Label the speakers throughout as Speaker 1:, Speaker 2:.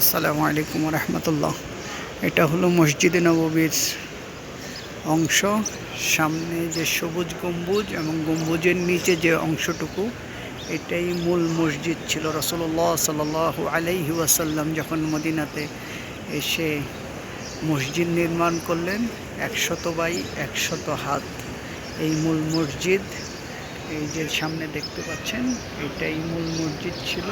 Speaker 1: আসসালামু আলাইকুম রহমতুল্লাহ। এটা হলো মসজিদে নববীর অংশ। সামনে যে সবুজ গম্বুজ এবং গম্বুজের নিচে যে অংশটুকু, এটাই মূল মসজিদ ছিল। রাসূলুল্লাহ সাল্লাল্লাহু আলাইহি ওয়াসাল্লাম যখন মদিনাতে এসে মসজিদ নির্মাণ করলেন, 100 বাই 100 হাত এই মূল মসজিদ। এই যে সামনে দেখতে পাচ্ছেন, এটাই মূল মসজিদ ছিল।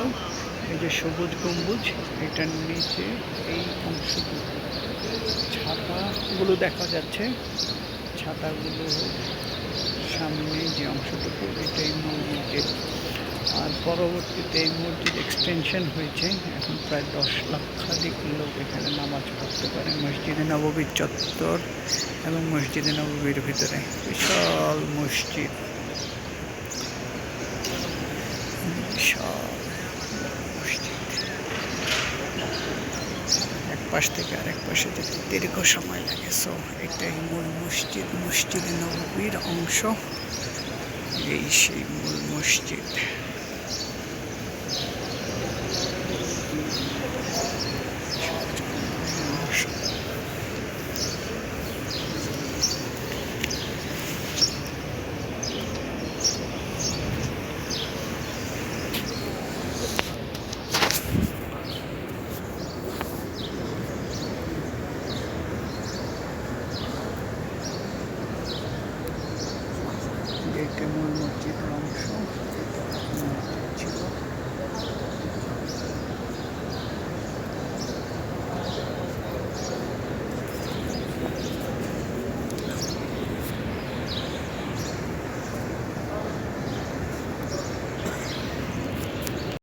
Speaker 1: এই যে সবুজ গম্বুজ, এটার নিচে এই অংশটুকু ছাতাগুলো দেখা যাচ্ছে। ছাতাগুলো সামনে যে অংশটুকু, এটাই মূল মসজিদ। আর পরবর্তীতে এই মসজিদ এক্সটেনশন হয়েছে। এখন প্রায় 10 লক্ষাধিক লোক এখানে নামাজ পড়তে পারে মসজিদে নববীর চত্বর এবং মসজিদে নববীর ভিতরে। বিশাল মসজিদ, বিশাল মসজিদ। এক পাশ থেকে আরেক পাশে যেতে দীর্ঘ সময় লাগে। সো এটাই মূল মসজিদ, মসজিদে নববীর অংশ। এই সেই মূল মসজিদ।